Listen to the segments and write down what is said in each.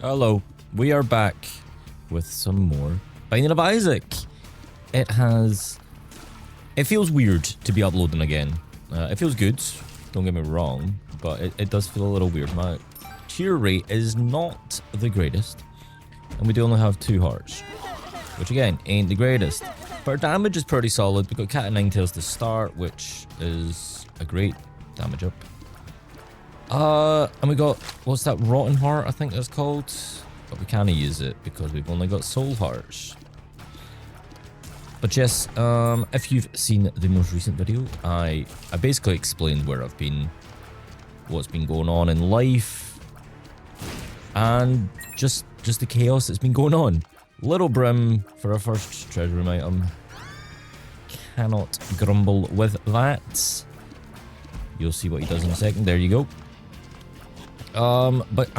Hello, we are back with some more Binding of Isaac. It feels weird to be uploading again. It feels good, don't get me wrong, but it does feel a little weird. My cheer rate is not the greatest, and we do only have 2 hearts, which again, ain't the greatest. But our damage is pretty solid. We've got Cat and Ninetales to start, which is a great damage up. And we got, what's that, Rotten Heart, I think that's called? But we can't use it because we've only got Soul Hearts. But yes, if you've seen the most recent video, I basically explained where I've been, what's been going on in life, and just the chaos that's been going on. Little Brim for our first treasure room item. Cannot grumble with that. You'll see what he does in a second. There you go. But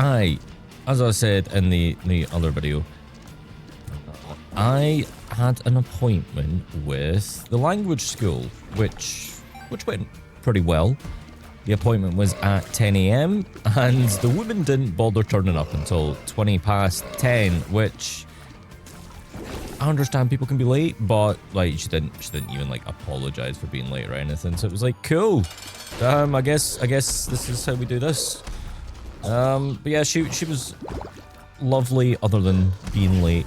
as I said in the other video, I had an appointment with the language school, which went pretty well. The appointment was at 10 AM, and the woman didn't bother turning up until 20 past 10, which I understand people can be late, but like she didn't even like apologize for being late or anything. So it was like, cool. I guess this is how we do this. But yeah, she was lovely other than being late.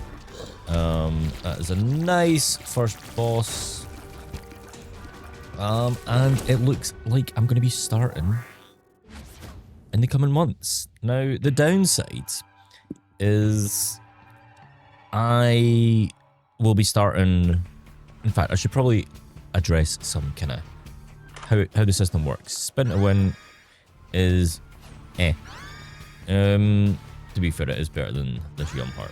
That is a nice first boss. And it looks like I'm going to be starting in the coming months. Now, the downside is I will be starting... In fact, I should probably address some kind of how the system works. Spin to win is to be fair, it is better than this Yum part.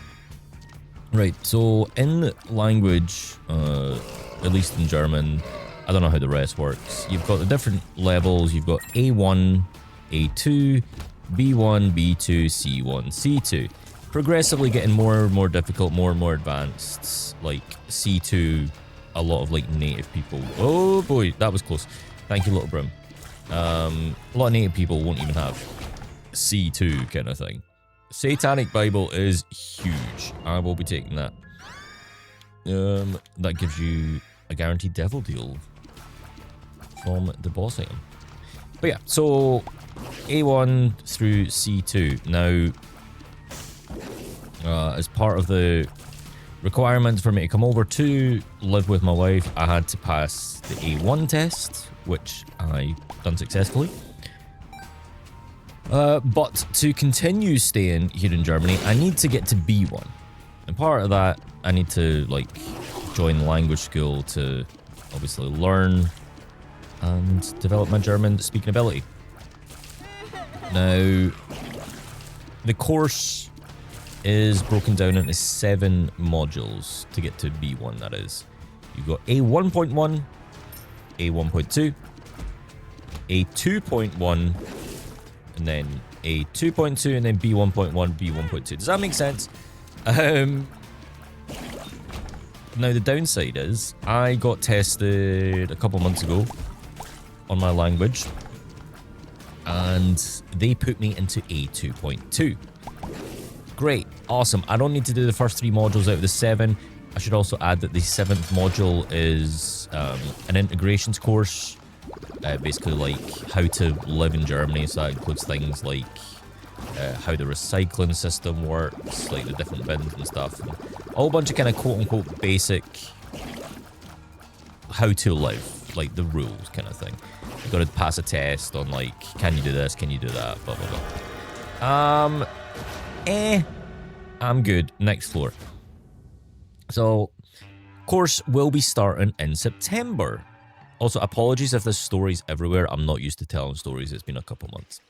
Right, so in language, at least in German, I don't know how the rest works. You've got the different levels. You've got A1, A2, B1, B2, C1, C2. Progressively getting more and more difficult, more and more advanced. Like C2, a lot of like native people. Oh boy, that was close. Thank you, Little Brim. A lot of native people won't even have C2 kind of thing. Satanic Bible is huge. I will be taking that. That gives you a guaranteed devil deal from the boss item. But yeah, so A1 through C2. Now, as part of the requirements for me to come over to live with my wife, I had to pass the A1 test, which I done successfully. But to continue staying here in Germany, I need to get to B1. And part of that, I need to, like, join the language school to obviously learn and develop my German speaking ability. Now, the course is broken down into 7 modules to get to B1, that is. You've got A1.1, A1.2, A2.1, and then A2.2, and then B1.1, B1.2. Does that make sense? Now, the downside is, I got tested a couple months ago on my language, and they put me into A2.2. Great, awesome. I don't need to do the first 3 modules out of the 7. I should also add that the 7th module is an integrations course. Basically like how to live in Germany, so that includes things like how the recycling system works, like the different bins and stuff, and a whole bunch of kind of quote-unquote basic how to live, like the rules kind of thing. You've got to pass a test on like, can you do this, can you do that, blah blah blah. I'm good. Next floor. So, course will be starting in September. Also, apologies if this story's everywhere. I'm not used to telling stories. It's been a couple months.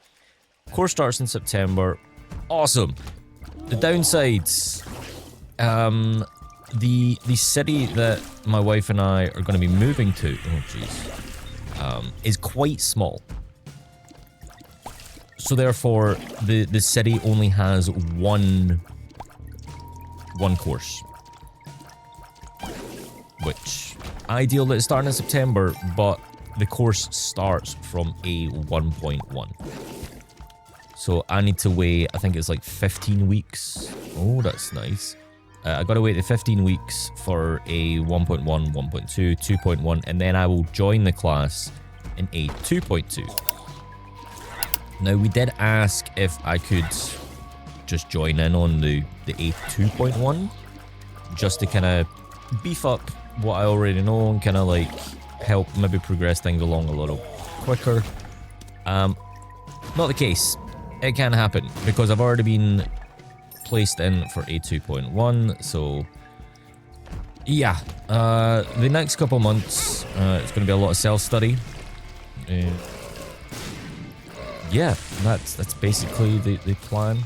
Course starts in September. Awesome. The downsides. The city that my wife and I are going to be moving to, oh jeez, is quite small. So therefore, the city only has one course, which ideal that it's starting in September, but the course starts from A1.1. So I need to wait, I think it's like 15 weeks. Oh, that's nice. I gotta wait the 15 weeks for a 1.1, 1.2, 2.1, and then I will join the class in a 2.2. Now, we did ask if I could just join in on the A 2.1, just to kind of beef up what I already know and kind of like help maybe progress things along a little quicker. Not the case. It can happen because I've already been placed in for a 2.1, so yeah, the next couple months it's going to be a lot of self-study. Yeah, that's basically the plan.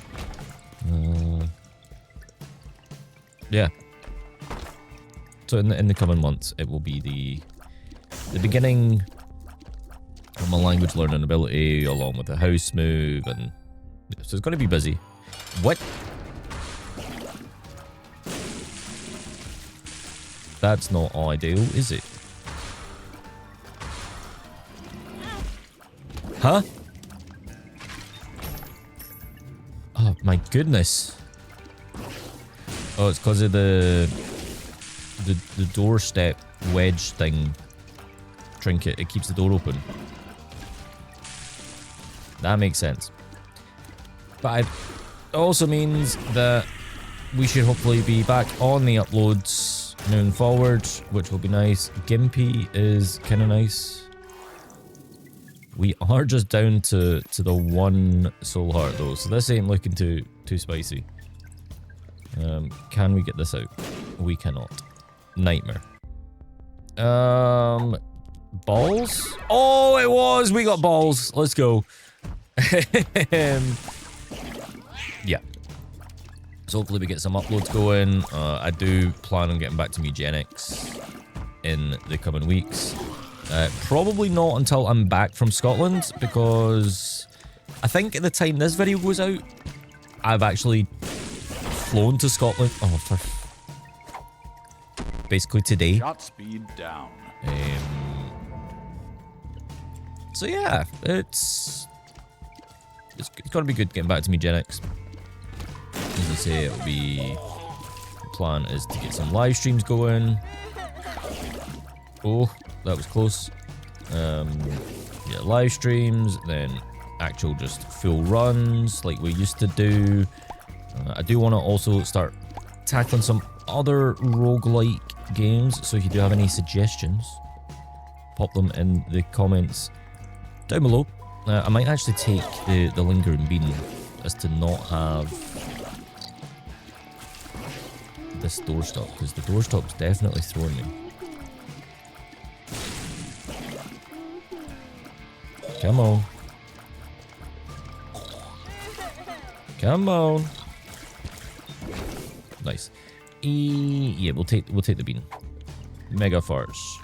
Yeah. So in the coming months, it will be the beginning of my language learning ability, along with the house move, and so it's going to be busy. What? That's not ideal, is it? Huh? Oh my goodness. Oh, it's because of the doorstep wedge thing trinket. It keeps the door open. That makes sense. But it also means that we should hopefully be back on the uploads moving forward, which will be nice. Gimpy is kind of nice. We are just down to the one soul heart though, so this ain't looking too spicy. Can we get this out? We cannot. Nightmare. Balls? Oh, it was! We got balls. Let's go. Yeah. So hopefully we get some uploads going. I do plan on getting back to Mugenics in the coming weeks. Probably not until I'm back from Scotland, because I think at the time this video goes out, I've actually flown to Scotland. Oh, for basically today. Shot speed down. So yeah, it's gonna be good getting back to Mugenics. As I say, it'll be, the plan is to get some live streams going. Oh, that was close. Yeah, live streams, then actual just full runs like we used to do. I do want to also start tackling some other roguelike games, so if you do have any suggestions, pop them in the comments down below. I might actually take the lingering bean as to not have this doorstop, because the doorstop's definitely throwing me. Come on. Come on. Nice. Yeah, we'll take the bean. Mega farts.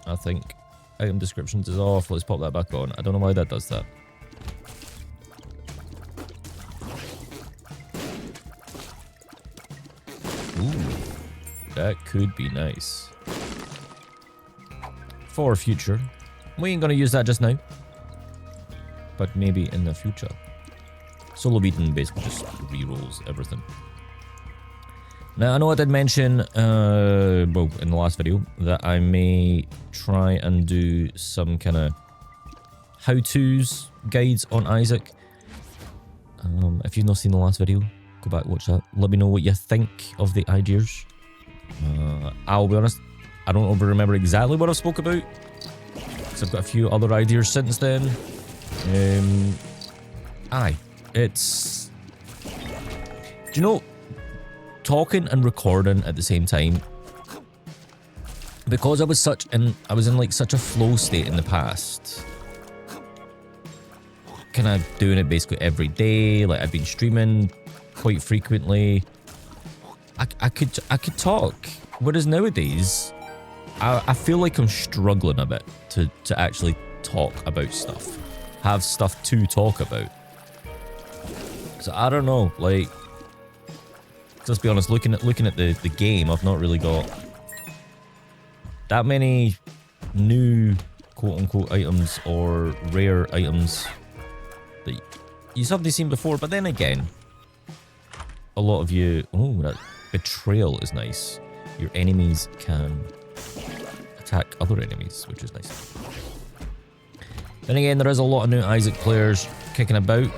I think item descriptions is off. Let's pop that back on. I don't know why that does that. Ooh, that could be nice for future. We ain't gonna use that just now, but maybe in the future. Solo beating basically just rerolls everything. Now, I know I did mention, well, in the last video, that I may try and do some kind of how-tos, guides on Isaac. If you've not seen the last video, go back, watch that. Let me know what you think of the ideas. I'll be honest, I don't remember exactly what I spoke about, because I've got a few other ideas since then. It's... Do you know... talking and recording at the same time, because I was in like such a flow state in the past, kind of doing it basically every day. Like, I've been streaming quite frequently. I could talk, whereas nowadays I feel like I'm struggling a bit to actually talk about stuff, have stuff to talk about. So I don't know, like, let's be honest, looking at the game, I've not really got that many new quote-unquote items or rare items that you haven't seen before, but then again, a lot of you... Oh, that betrayal is nice. Your enemies can attack other enemies, which is nice. Then again, there is a lot of new Isaac players kicking about.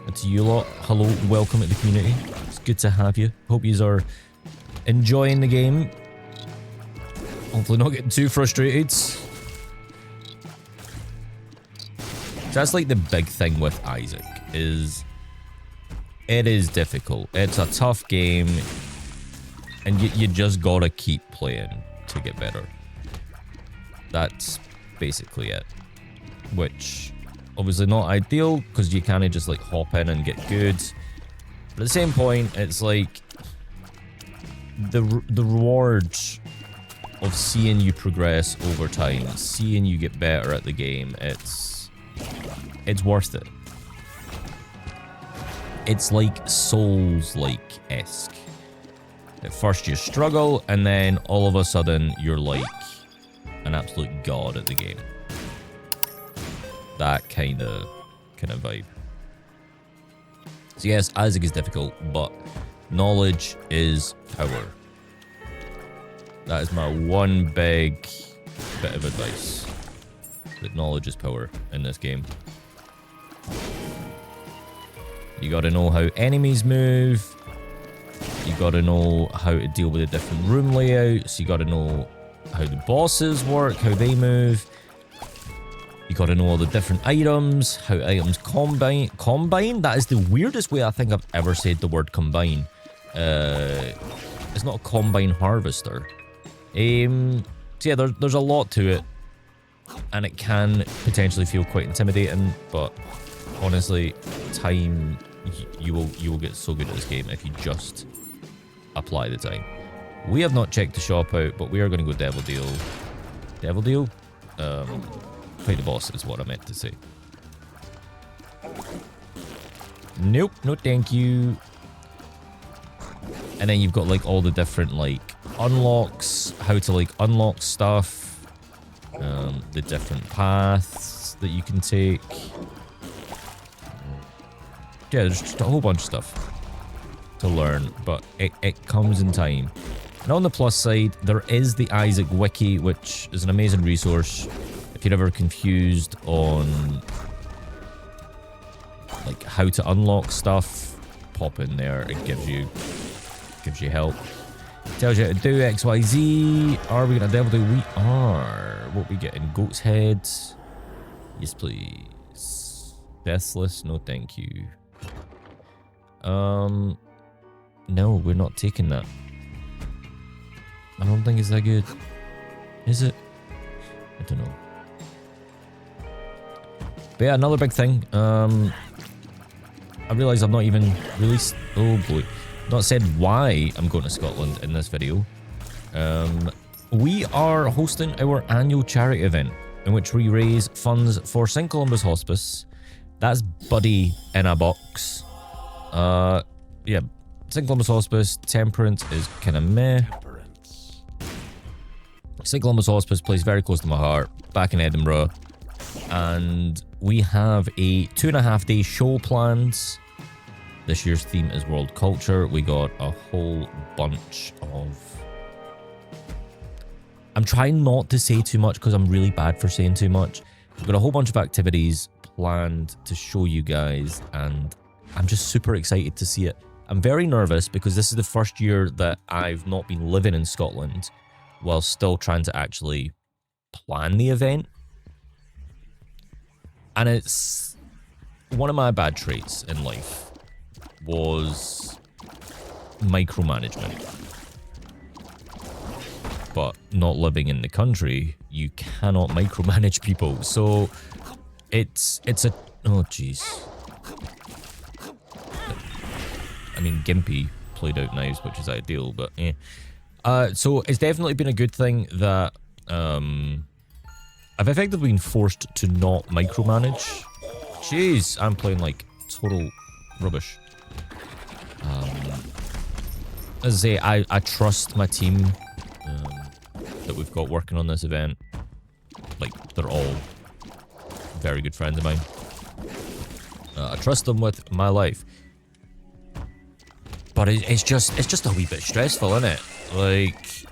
It's you lot. Hello, welcome to the community. It's good to have you. Hope you are enjoying the game. Hopefully not getting too frustrated. So that's like the big thing with Isaac, is it is difficult. It's a tough game, and you just gotta keep playing to get better. That's basically it. Which, obviously not ideal, because you can't just like hop in and get good. But at the same point, it's like the reward of seeing you progress over time, seeing you get better at the game, it's worth it. It's like Souls-like-esque. At first you struggle, and then all of a sudden you're like an absolute god at the game. That kind of vibe. So yes, Isaac is difficult, but knowledge is power. That is my one big bit of advice. That knowledge is power in this game. You gotta know how enemies move. You gotta know how to deal with the different room layouts. You gotta know how the bosses work, how they move. You gotta know all the different items, how items combine. Combine? That is the weirdest way I think I've ever said the word combine. It's not a combine harvester. So yeah, there's a lot to it, and it can potentially feel quite intimidating, but honestly, time, you will get so good at this game if you just apply the time. We have not checked the shop out, but we are going to go Devil Deal. Devil Deal? Fight the boss is what I meant to say. Nope, no thank you. And then you've got like all the different like unlocks, how to like unlock stuff, the different paths that you can take. Yeah, there's just a whole bunch of stuff to learn, but it comes in time. And on the plus side, there is the Isaac Wiki, which is an amazing resource. If you're ever confused on like how to unlock stuff, pop in there. It gives you help. Tells you how to do XYZ. Are we gonna Devil Deal? We are. What we getting? Goat's head. Yes, please. Deathless. No, thank you. No, we're not taking that. I don't think it's that good. Is it? I don't know. But yeah, another big thing. I realise I've not even released... Oh boy. Not said why I'm going to Scotland in this video. We are hosting our annual charity event in which we raise funds for St. Columba's Hospice. That's Buddy in a box. Yeah, St. Columba's Hospice. Temperance is kind of meh. St. Columba's Hospice plays very close to my heart, back in Edinburgh, and we have a 2.5-day show planned. This year's theme is World Culture. We got a whole bunch of... I'm trying not to say too much because I'm really bad for saying too much. We've got a whole bunch of activities planned to show you guys, and I'm just super excited to see it. I'm very nervous because this is the first year that I've not been living in Scotland while still trying to actually plan the event. And it's one of my bad traits in life was micromanagement. But not living in the country, you cannot micromanage people. So it's a... Oh, jeez. I mean, Gimpy played out knives, which is ideal, but yeah. So it's definitely been a good thing that I've effectively been forced to not micromanage. Jeez, I'm playing like total rubbish. As I say, I trust my team that we've got working on this event. Like, they're all very good friends of mine. I trust them with my life. But it's just a wee bit stressful, isn't it? Like,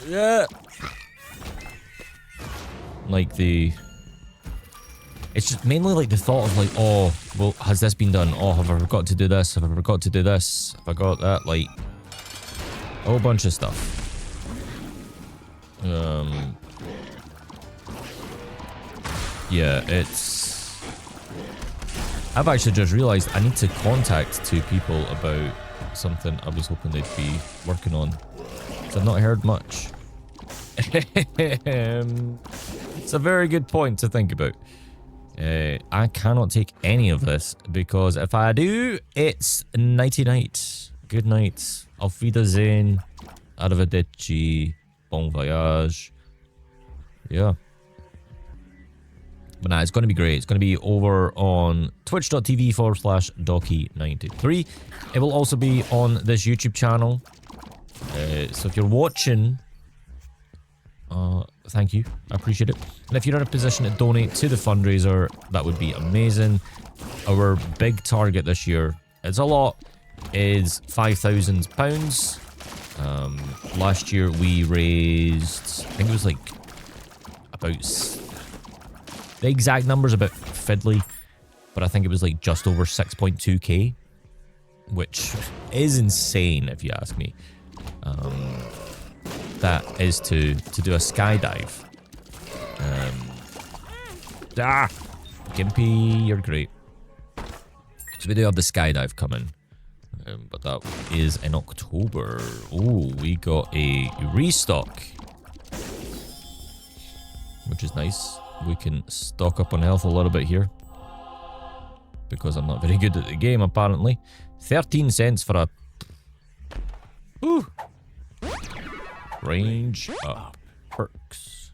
yeah. Like it's just mainly like the thought of like, oh, well, has this been done? Oh, have I forgot to do this? Have I forgot to do this? Have I got that? Like, a whole bunch of stuff. Yeah, I've actually just realized I need to contact 2 people about something I was hoping they'd be working on. So I've not heard much. It's a very good point to think about. I cannot take any of this because if I do, it's nighty night. Good night. Auf Wiedersehen. Arrivederci. Bon voyage. Yeah. But nah, it's going to be great. It's going to be over on twitch.tv/Doki93. It will also be on this YouTube channel. So if you're watching, thank you. I appreciate it. And if you're in a position to donate to the fundraiser, that would be amazing. Our big target this year, it's a lot, is £5,000. Last year we raised, I think it was like about, the exact number's a bit fiddly, but I think it was like just over 6.2k, which is insane if you ask me. That is to do a skydive. Gimpy, you're great. So we do have the skydive coming. But that is in October. Oh, we got a restock, which is nice. We can stock up on health a little bit here because I'm not very good at the game, apparently. 13 cents for a... Ooh. Range up. Perks.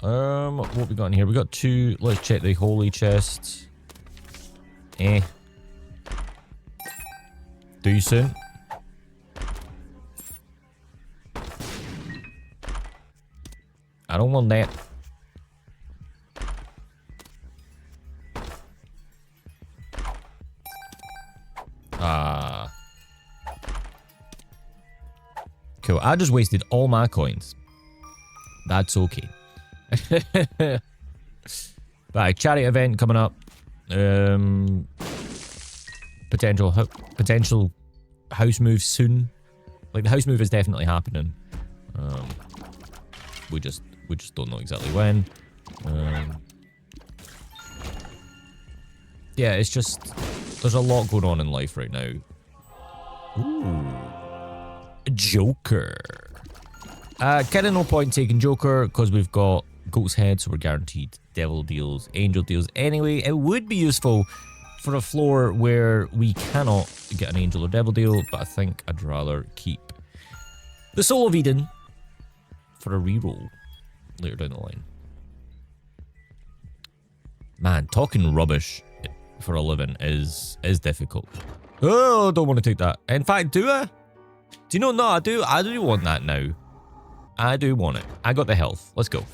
What we got in here? We got 2. Let's check the holy chest. Decent. I don't want that. Cool. I just wasted all my coins. That's okay. Right, charity event coming up. Potential house move soon. Like, the house move is definitely happening. We just don't know exactly when. Yeah, it's just there's a lot going on in life right now. Ooh. Joker. Kind of no point taking Joker because we've got Goat's Head, so we're guaranteed devil deals, angel deals. Anyway, it would be useful for a floor where we cannot get an angel or devil deal, but I think I'd rather keep the Soul of Eden for a reroll later down the line. Man, talking rubbish for a living is difficult. Oh, I don't want to take that. In fact, do I? Do you know, no, I do want that now. I do want it. I got the health. Let's go.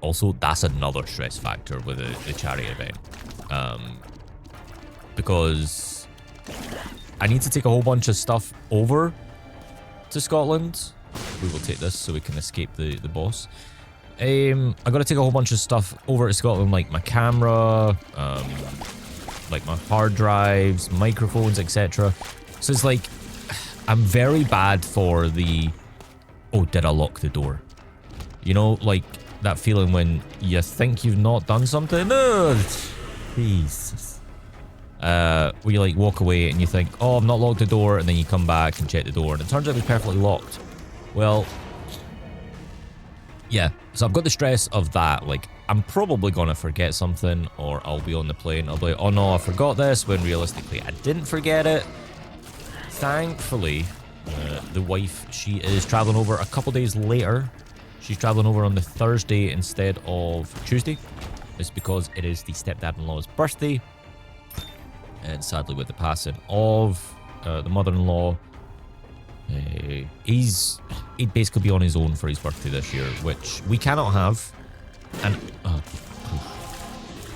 Also, that's another stress factor with the charity event. Because I need to take a whole bunch of stuff over to Scotland. We will take this so we can escape the boss. I gotta take a whole bunch of stuff over to Scotland, like my camera, like my hard drives, microphones, etc. So it's like, I'm very bad for the, oh, did I lock the door? You know, like that feeling when you think you've not done something. Oh, Jesus. Where you like walk away and you think, oh, I've not locked the door, and then you come back and check the door and it turns out it was perfectly locked. Well, yeah, so I've got the stress of that. Like, I'm probably gonna forget something, or I'll be on the plane, I'll be like, oh no, I forgot this, when realistically I didn't forget it. Thankfully, the wife, she is traveling over a couple days later. She's traveling over on the Thursday instead of Tuesday. It's because it is the stepdad-in-law's birthday. And sadly, with the passing of the mother-in-law, He'd basically be on his own for his birthday this year, which we cannot have. And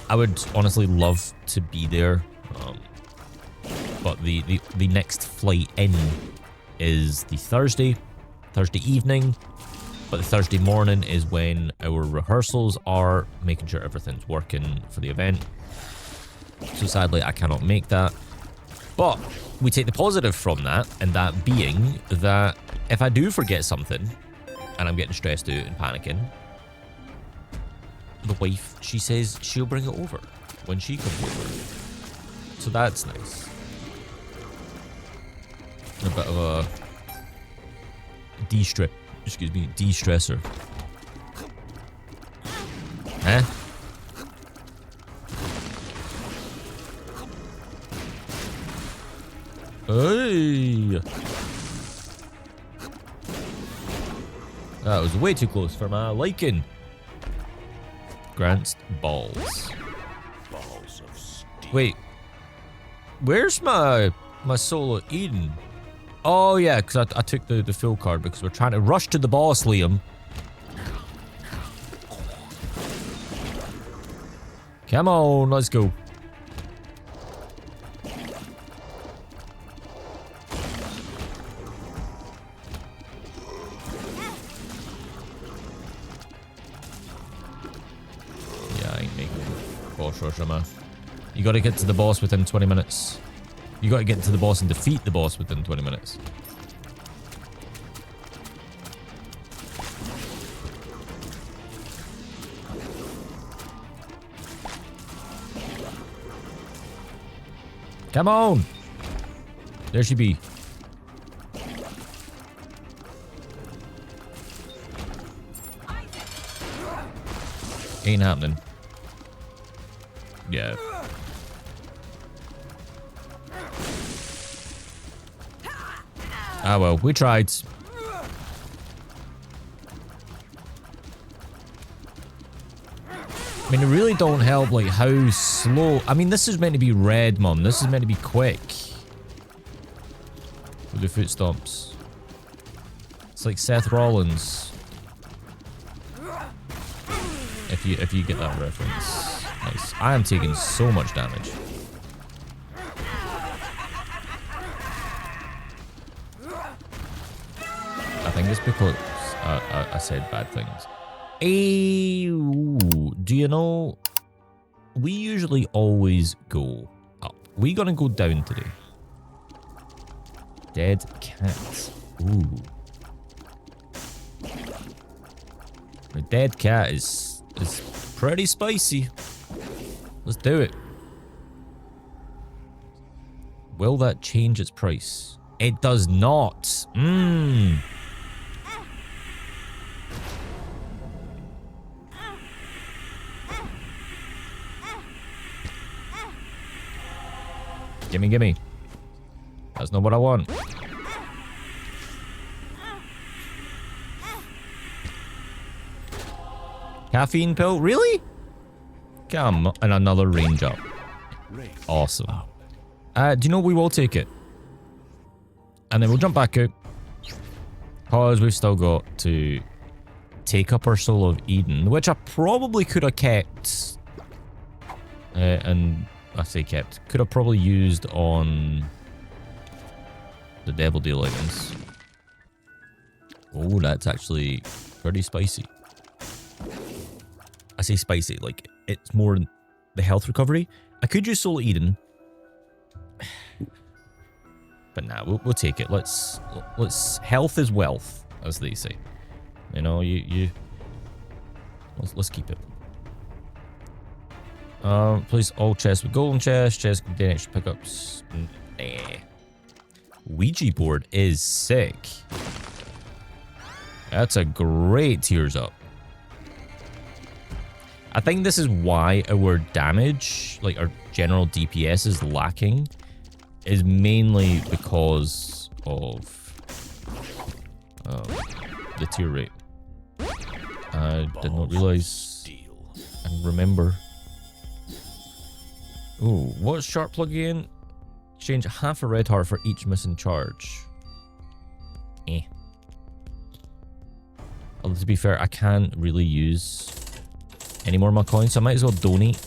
I would honestly love to be there, but the next flight in is the Thursday evening, but the Thursday morning is when our rehearsals are, making sure everything's working for the event. So sadly, I cannot make that. But we take the positive from that, and that being that if I do forget something and I'm getting stressed out and panicking, the wife, she says she'll bring it over when she comes over. So that's nice. A bit of a de-stressor. Eh? Hey! That was way too close for my liking. Grant's balls. Balls of steel. Wait. Where's my Soul of Eden? Oh yeah, because I took the full card because we're trying to rush to the boss, Liam. Come on, let's go. You gotta get to the boss within 20 minutes. You gotta get to the boss and defeat the boss within 20 minutes. Come on! There she be. Ain't happening. Yeah. Ah well, we tried. I mean, it really don't help like how slow. I mean, this is meant to be red, mum. This is meant to be quick. With the foot stomps. It's like Seth Rollins. If you get that reference. Nice. I am taking so much damage. I think it's because I said bad things. Do you know, we usually always go up. We're gonna go down today. Dead cat. Ooh. The dead cat is pretty spicy. Let's do it. Will that change its price? It does not. Mmm. Gimme, gimme. That's not what I want. Caffeine pill? Really? Come on. And another range up. Awesome. Do you know we will take it? And then we'll jump back out. Because we've still got to take up our Soul of Eden, which I probably could have kept. And I say kept. Could have probably used on the Devil Deal items. Oh, that's actually pretty spicy. I say spicy, like it's more the health recovery. I could use Soul of Eden. But nah, we'll take it. Let's health is wealth, as they say. You know, let's keep it. Place all chests with golden chests contain extra pickups. Nah. Ouija board is sick. That's a great tears up. I think this is why our damage, like our general DPS, is lacking. Is mainly because of the tier rate. I did not realize and remember. Ooh, what's sharp plug again? Exchange half a red heart for each missing charge. Eh. Although, to be fair, I can't really use any more of my coins, so I might as well donate.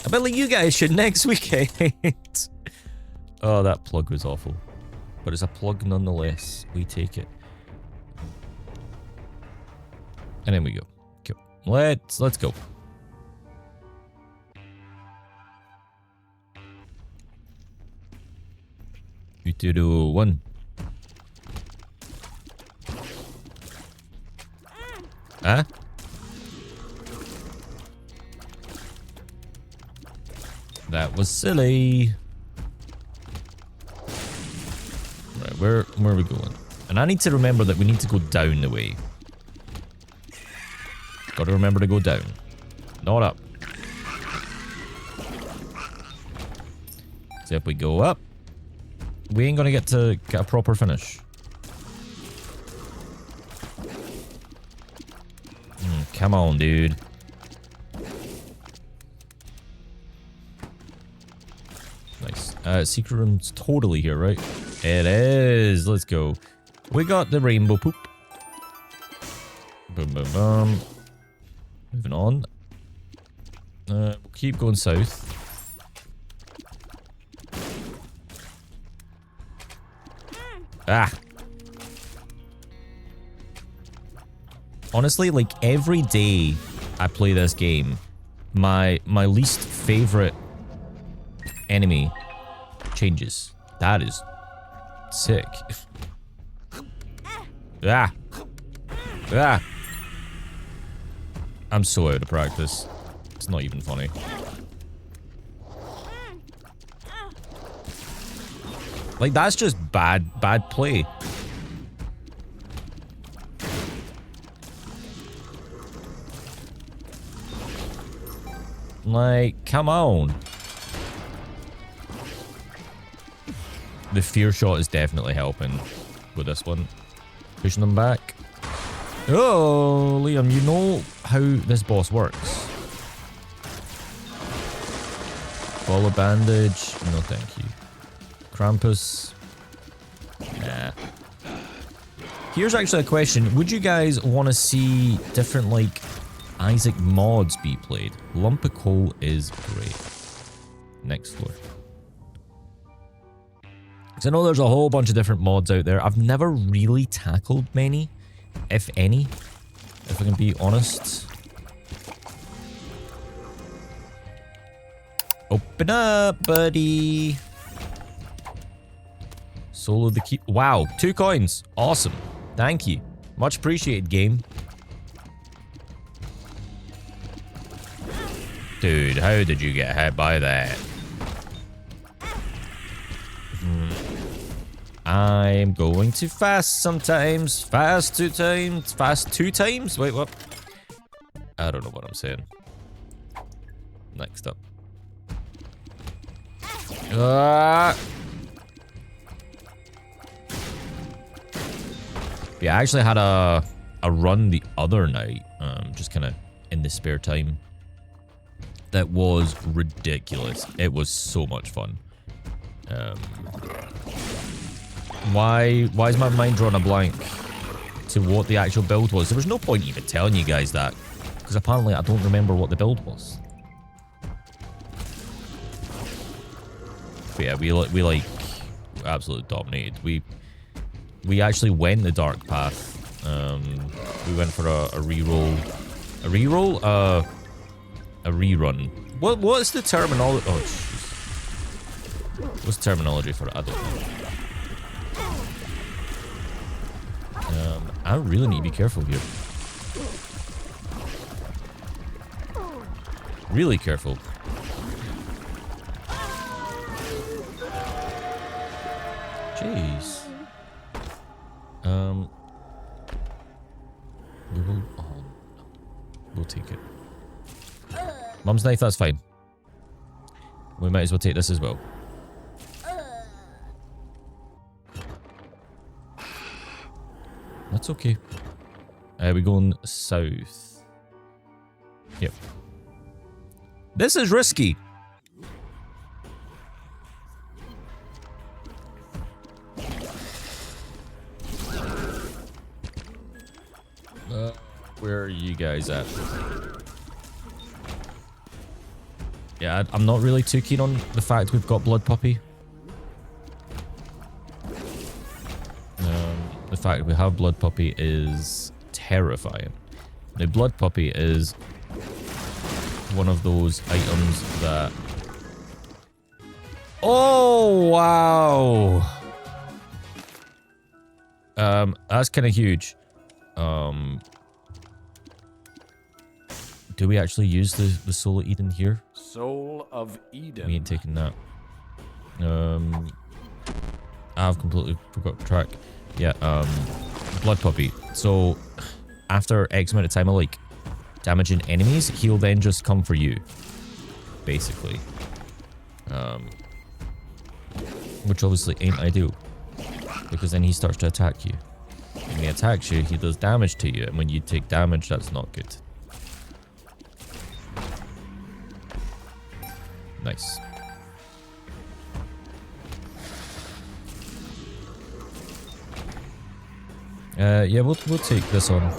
I bet like you guys should next weekend. Oh, that plug was awful. But it's a plug nonetheless. We take it. And then we go. Cool. Let's go. Three, two, one. Huh? That was silly. Right, where are we going? And I need to remember that we need to go down the way. Got to remember to go down, not up. So if we go up, we ain't gonna get a proper finish. Come on, dude. Nice. Secret room's totally here, right? It is. Let's go. We got the rainbow poop. Boom, boom, boom. Moving on. We'll keep going south. Ah. Honestly, like every day I play this game, my least favorite enemy changes. That is sick. Ah. Ah. I'm so out of practice. It's not even funny. Like, that's just bad play. Like, come on. The fear shot is definitely helping with this one. Pushing them back. Oh, Liam, you know how this boss works. Follow bandage. No, thank you. Krampus. Nah. Here's actually a question. Would you guys want to see different, like, Isaac mods be played? Lump of coal is great. Next floor. Because I know there's a whole bunch of different mods out there. I've never really tackled many, if any, if I can be honest. Open up, buddy. Solo the key. Wow, 2 coins. Awesome. Thank you. Much appreciated, game. Dude, how did you get hit by that? I'm going too fast sometimes. Fast 2 times. Fast 2 times? Wait, what? I don't know what I'm saying. Next up. Yeah, I actually had a run the other night, just kind of in the spare time. That was ridiculous. It was so much fun. Why is my mind drawing a blank to what the actual build was? There was no point even telling you guys that, because apparently I don't remember what the build was. But yeah, we like absolutely dominated. We actually went the dark path. We went for a reroll. A reroll? A rerun. What's the terminology? Oh, jeez. What's the terminology for it? I don't know. I really need to be careful here. Really careful. Jeez. We will. Oh, we'll take it. Mum's knife, that's fine. We might as well take this as well. That's okay. We're going south. Yep. This is risky. Where are you guys at? Yeah, I'm not really too keen on the fact we've got Blood Puppy. The fact we have Blood Puppy is terrifying. Now, Blood Puppy is one of those items that... Oh, wow! That's kind of huge. Do we actually use the Soul of Eden here? Soul of Eden. We ain't taking that. I've completely forgot track. Yeah, Blood Puppy. So, after X amount of time of, like, damaging enemies, he'll then just come for you. Basically. Which obviously ain't ideal. Because then he starts to attack you. When he attacks you, he does damage to you. And when you take damage, that's not good. Nice. Yeah, we'll take this on.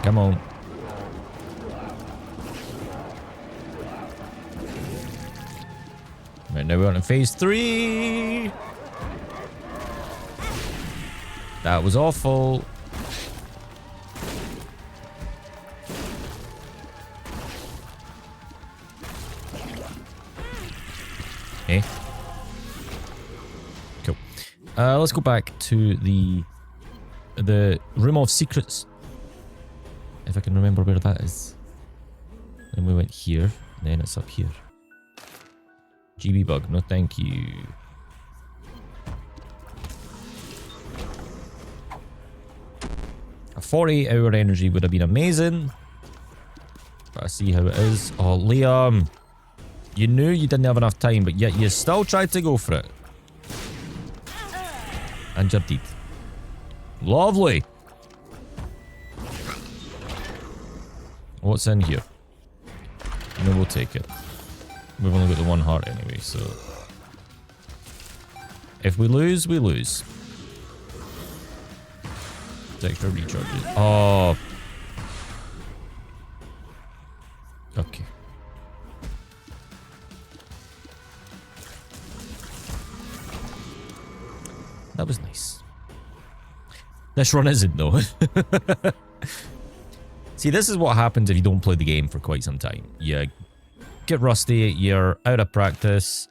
Come on. Right, now we're on to phase 3. That was awful. Okay. Cool. Let's go back to the Room of Secrets. If I can remember where that is. Then we went here, and then it's up here. GB bug, no thank you. A 48-hour energy would have been amazing. But I see how it is. Oh, Liam. You knew you didn't have enough time, but yet you still tried to go for it. And you did. Lovely. What's in here? No, we'll take it. We've only got the one heart anyway, so... If we lose, we lose. Extra recharges. Oh. Okay. That was nice. This run isn't, though. See, this is what happens if you don't play the game for quite some time. You get rusty, you're out of practice.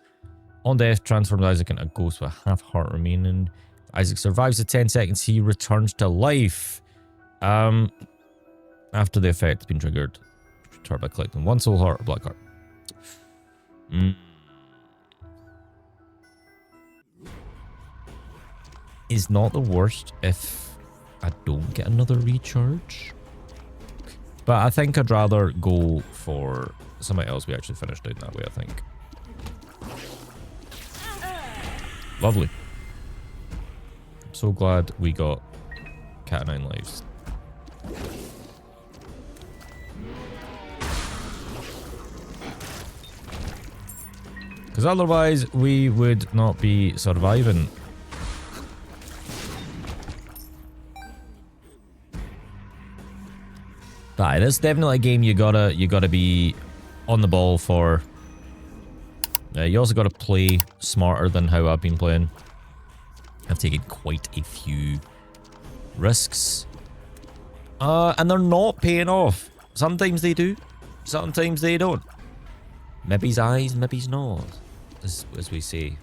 On death, transforms Isaac into a ghost with half heart remaining. Isaac survives the 10 seconds, he returns to life. After the effect has been triggered. Return by collecting one soul heart or black heart. Is not the worst if I don't get another recharge. But I think I'd rather go for something else. We actually finished out that way, I think. Lovely. I'm so glad we got Cat of Nine Lives. Because otherwise, we would not be surviving. But it is definitely a game you gotta be on the ball for. You also gotta play smarter than how I've been playing. I've taken quite a few risks. And they're not paying off. Sometimes they do, sometimes they don't. Maybe's eyes, maybe's not, as we say.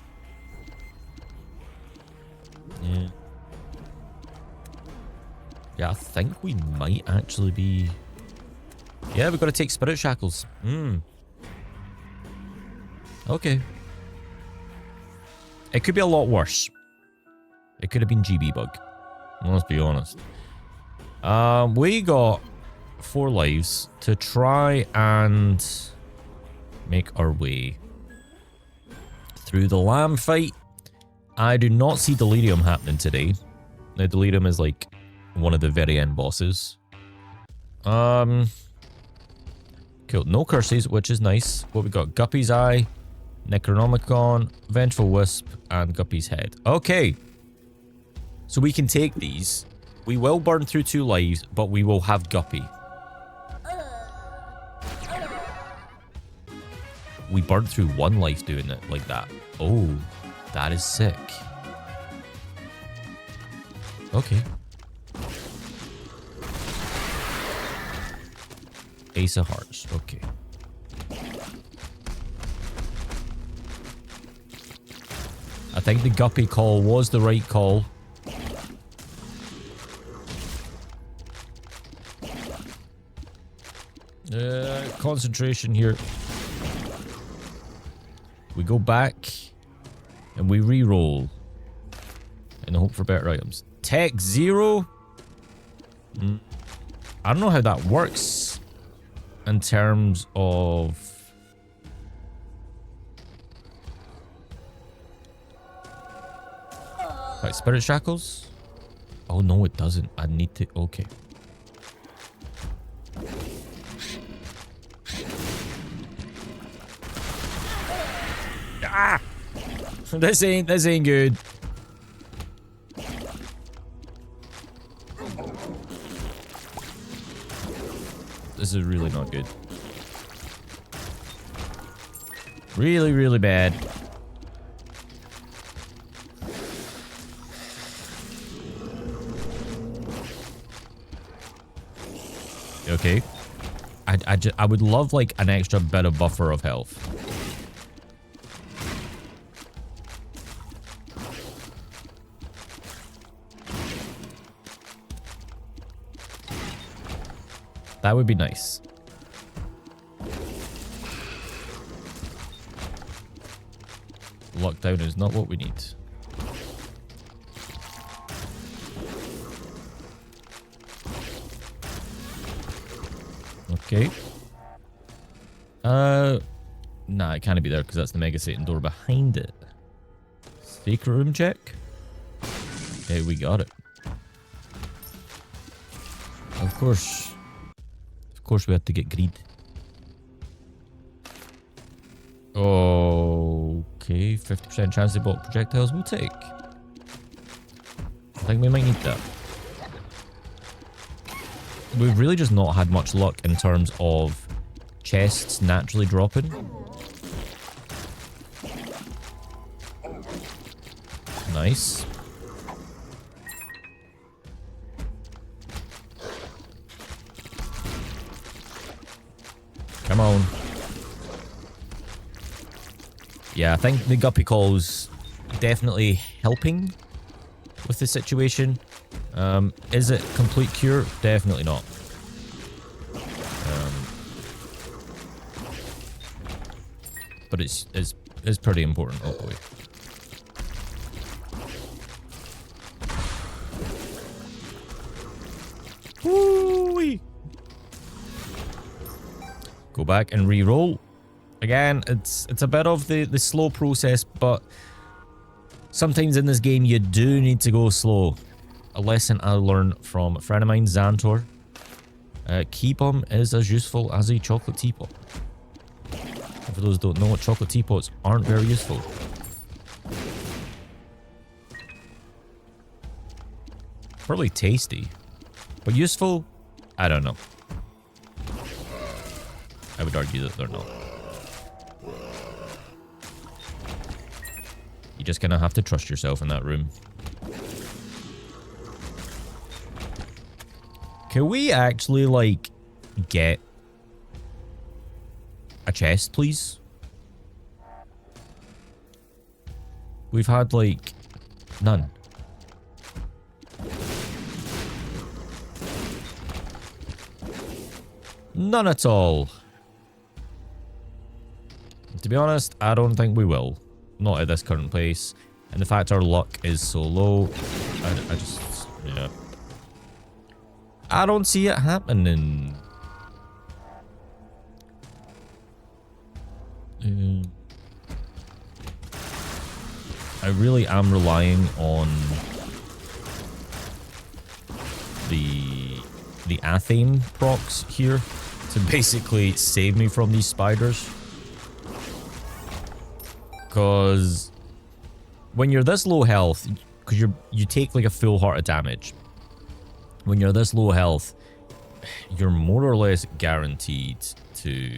Yeah. Yeah, I think we might actually be... Yeah, we've got to take Spirit Shackles. Okay. It could be a lot worse. It could have been GB bug. Let's be honest. We got 4 lives to try and make our way through the lamb fight. I do not see Delirium happening today. Now, Delirium is like one of the very end bosses. Cool. No curses, which is nice. What we got? Guppy's Eye, Necronomicon, Vengeful Wisp, and Guppy's Head. Okay. So we can take these. We will burn through 2 lives, but we will have Guppy. We burned through 1 life doing it like that. Oh, that is sick. Okay. Ace of Hearts. Okay. I think the Guppy call was the right call. Concentration here. We go back and we re-roll in the hope for better items. Tech 0. I don't know how that works in terms of... Like Spirit Shackles? Oh no, it doesn't. I need to... Okay. Ah! This ain't good. This is really not good. Really, really bad. Okay. I would love like an extra bit of buffer of health. That would be nice. Lockdown is not what we need. Okay. Nah, it can't be there because that's the Mega Satan door behind it. Secret room check. Okay, we got it. Of course we have to get greed. Okay, 50% chance they block projectiles we'll take. I think we might need that. We've really just not had much luck in terms of chests naturally dropping. Nice. Come on. Yeah, I think the Guppy call's definitely helping with the situation. Is it complete cure? Definitely not. But it's pretty important. Oh boy. Woo-wee. Go back and re-roll. Again, it's a bit of the slow process, but sometimes in this game you do need to go slow. A lesson I learned from a friend of mine, Xantor. Key bomb is as useful as a chocolate teapot. And for those who don't know, chocolate teapots aren't very useful. Probably tasty, but useful? I don't know. I would argue that they're not. You just kind of have to trust yourself in that room. Can we actually, like, get a chest, please? We've had, like, none. None at all. To be honest, I don't think we will. Not at this current pace. And the fact our luck is so low, I just, yeah. I don't see it happening. I really am relying on the Athame procs here. to basically save me from these spiders. Because when you're this low health, because you take like a full heart of damage. When you're this low health, you're more or less guaranteed to...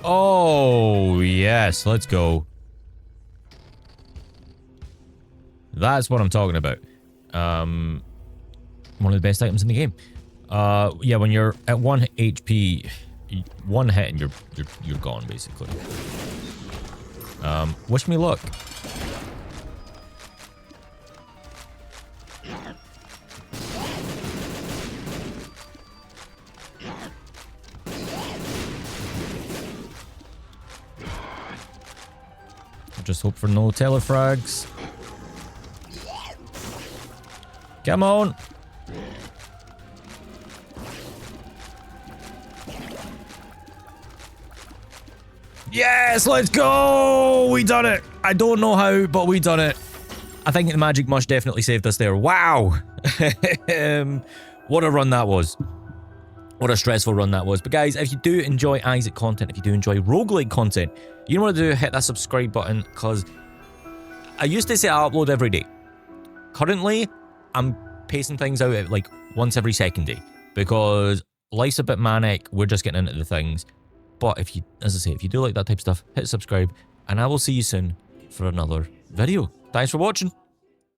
Oh, yes, let's go. That's what I'm talking about. One of the best items in the game. Yeah, when you're at 1 HP, one hit and you're gone, basically. Wish me luck. Just hope for no telefrags. Come on. Yes, let's go! We done it! I don't know how, but we done it. I think the magic mush definitely saved us there. Wow! What a run that was. What a stressful run that was. But guys, if you do enjoy Isaac content, if you do enjoy roguelike content, you know what to do, hit that subscribe button, because I used to say I upload every day. Currently, I'm pacing things out at like once every second day, because life's a bit manic, we're just getting into the things. But if you, as I say, if you do like that type of stuff, hit subscribe, and I will see you soon for another video. Thanks for watching.